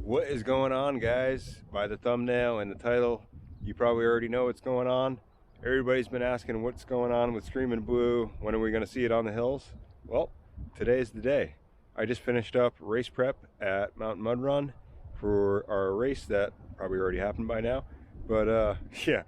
What is going on, guys? By the thumbnail and the title, you probably already know what's going on. Everybody's been asking what's going on with Screaming Blue. When are we going to see it on the hills? Well, today's the day. I just finished up race prep at Mountain Mud Run for our race that probably already happened by now. But yeah,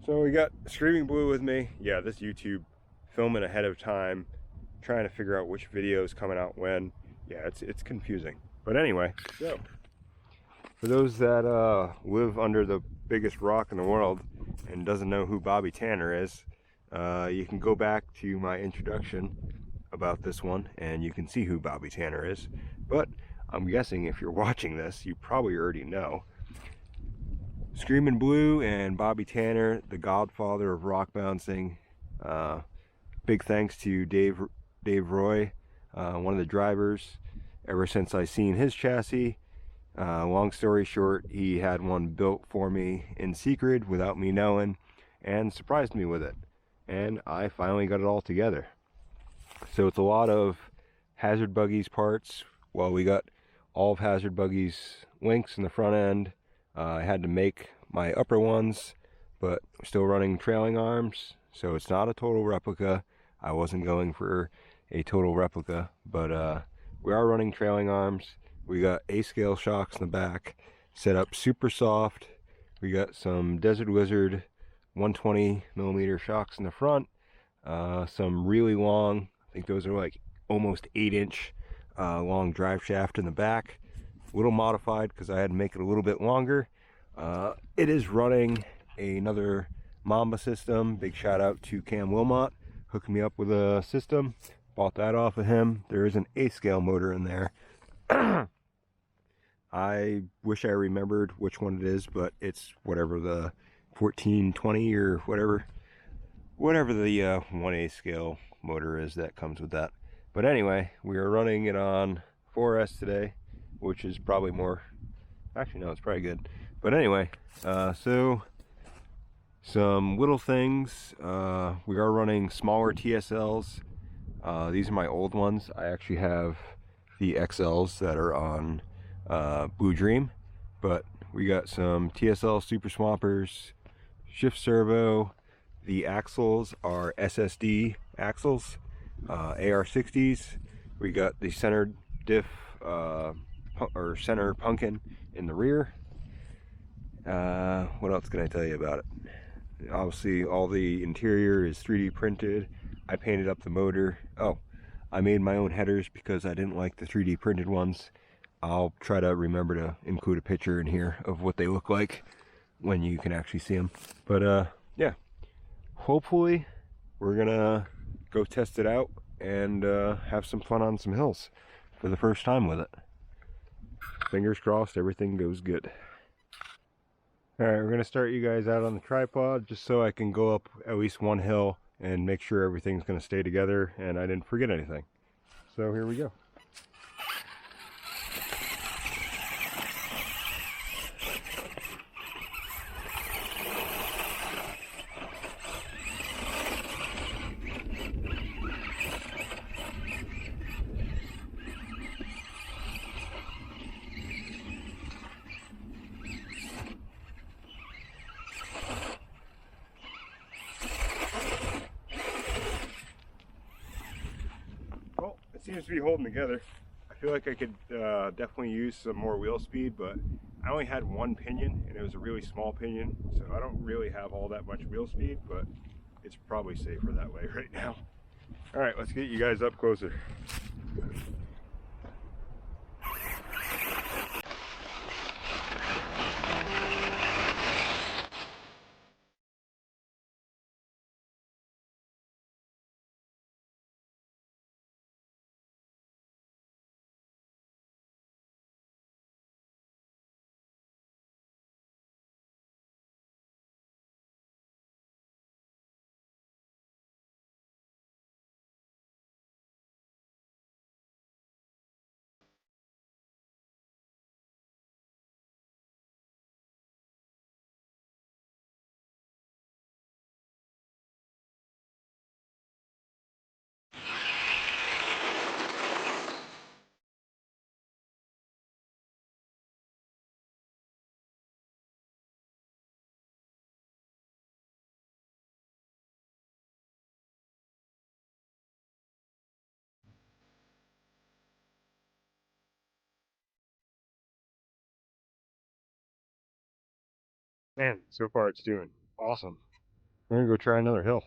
so we got Screaming Blue with me. Yeah, this YouTube filming ahead of time, trying to figure out which video is coming out when. Yeah, it's confusing. But anyway, so for those that live under the biggest rock in the world and doesn't know who Bobby Tanner is, you can go back to my introduction about this one and you can see who Bobby Tanner is. But I'm guessing if you're watching this, you probably already know. Screaming Blue and Bobby Tanner, the godfather of rock bouncing. Big thanks to Dave Roy, one of the drivers. Ever since I seen his chassis, long story short, he had one built for me in secret without me knowing and surprised me with it. And I finally got it all together. So it's a lot of Hazard Buggies parts. Well, we got all of Hazard Buggies links in the front end. I had to make my upper ones, but we're still running trailing arms, so it's not a total replica. I wasn't going for a total replica, but we are running trailing arms. We got A-scale shocks in the back, set up super soft. We got some Desert Wizard 120 millimeter shocks in the front, some really long, I think those are like almost 8-inch long drive shaft in the back. A little modified because I had to make it a little bit longer. It is running another Mamba system. Big shout out to Cam Wilmot, hooking me up with a system. Bought that off of him. There is an A-scale motor in there. I wish I remembered which one it is, but it's whatever the 1420 or whatever the 1A scale motor is that comes with that. But anyway, we are running it on 4S today, which is probably more, actually no, it's probably good. But anyway, so some little things. We are running smaller TSLs. These are my old ones. I actually have the XLs that are on Blue Dream, but we got some TSL Super Swampers, shift servo. The axles are SSD axles, AR60s. We got the center diff or center pumpkin in the rear. What else can I tell you about it? Obviously all the interior is 3D printed. I painted up the motor. Oh, I made my own headers because I didn't like the 3D printed ones. I'll try to remember to include a picture in here of what they look like when you can actually see them. But yeah, hopefully we're gonna go test it out and have some fun on some hills for the first time with it. Fingers crossed everything goes good. Alright, we're gonna start you guys out on the tripod just so I can go up at least one hill and make sure everything's gonna stay together and I didn't forget anything. So here we go. Seems to be holding together. I feel like I could definitely use some more wheel speed, but I only had one pinion and it was a really small pinion, so I don't really have all that much wheel speed, but it's probably safer that way right now. All right, let's get you guys up closer. Man, so far it's doing awesome. I'm gonna go try another hill.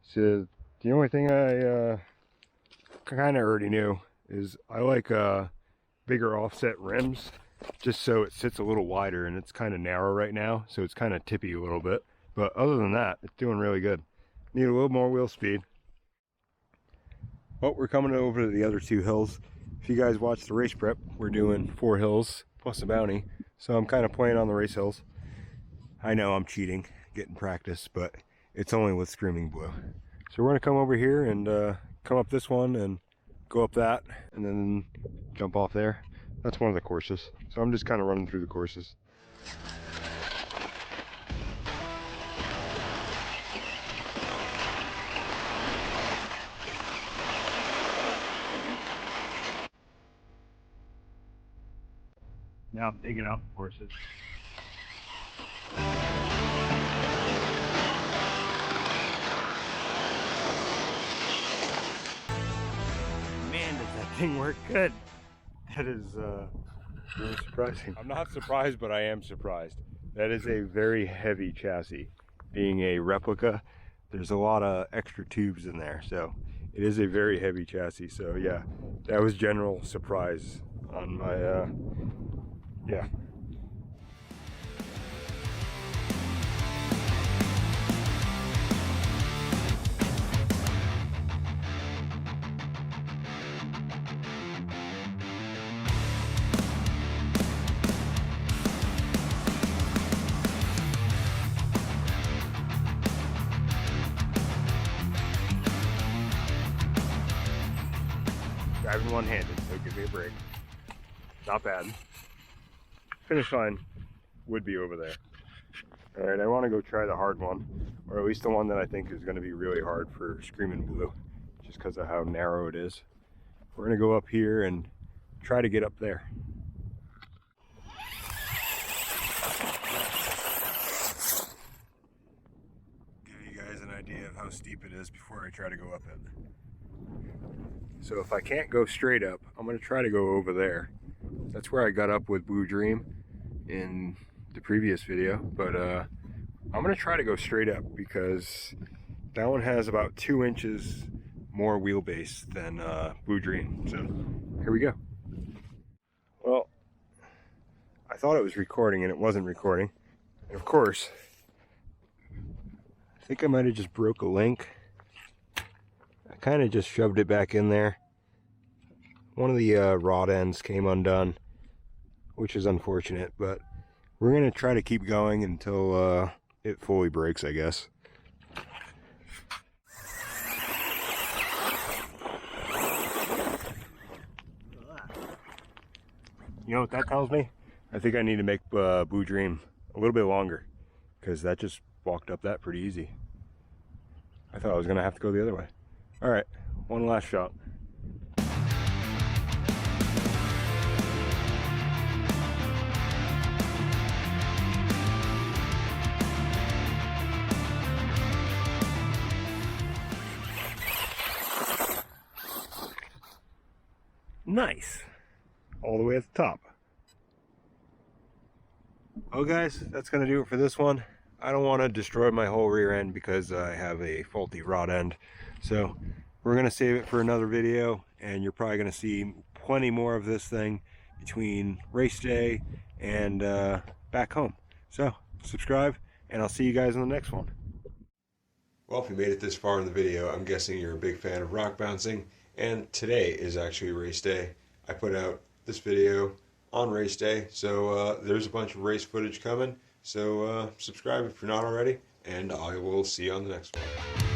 So the only thing I kind of already knew is I like bigger offset rims just so it sits a little wider, and it's kind of narrow right now, so it's kind of tippy a little bit. But other than that, it's doing really good. Need a little more wheel speed. Well, we're coming over to the other two hills. If you guys watch the race prep, we're doing 4 hills plus a bounty. So I'm kind of playing on the race hills. I know I'm cheating, getting practice, but it's only with Screaming Blue. So we're gonna come over here and come up this one and go up that and then jump off there. That's one of the courses. So I'm just kind of running through the courses. Now I'm digging out the courses. Man, does that thing work good. That is really surprising. I'm not surprised, but I am surprised. That is a very heavy chassis. Being a replica, there's a lot of extra tubes in there, so it is a very heavy chassis. So yeah, that was general surprise on my yeah. Driving one-handed, so give me a break. Not bad. Finish line would be over there. Alright, I want to go try the hard one, or at least the one that I think is going to be really hard for Screaming Blue, just because of how narrow it is. We're going to go up here and try to get up there. Give you guys an idea of how steep it is before I try to go up it. So if I can't go straight up, I'm going to try to go over there. That's where I got up with Blue Dream in the previous video, but I'm going to try to go straight up because that one has about 2 inches more wheelbase than Blue Dream. So here we go. Well, I thought it was recording and it wasn't recording. And of course, I think I might have just broke a link. I kind of just shoved it back in there. One of the rod ends came undone, which is unfortunate, but we're going to try to keep going until it fully breaks, I guess. You know what that tells me? I think I need to make Blue Dream a little bit longer, because that just walked up that pretty easy. I thought I was going to have to go the other way. All right, one last shot. Nice. All the way at the top. Well guys, that's going to do it for this one. I don't want to destroy my whole rear end because I have a faulty rod end. So we're going to save it for another video, and you're probably going to see plenty more of this thing between race day and back home. So subscribe, and I'll see you guys in the next one. Well, if you made it this far in the video, I'm guessing you're a big fan of rock bouncing, and today is actually race day. I put out this video on race day, so there's a bunch of race footage coming. So subscribe if you're not already, and I will see you on the next one.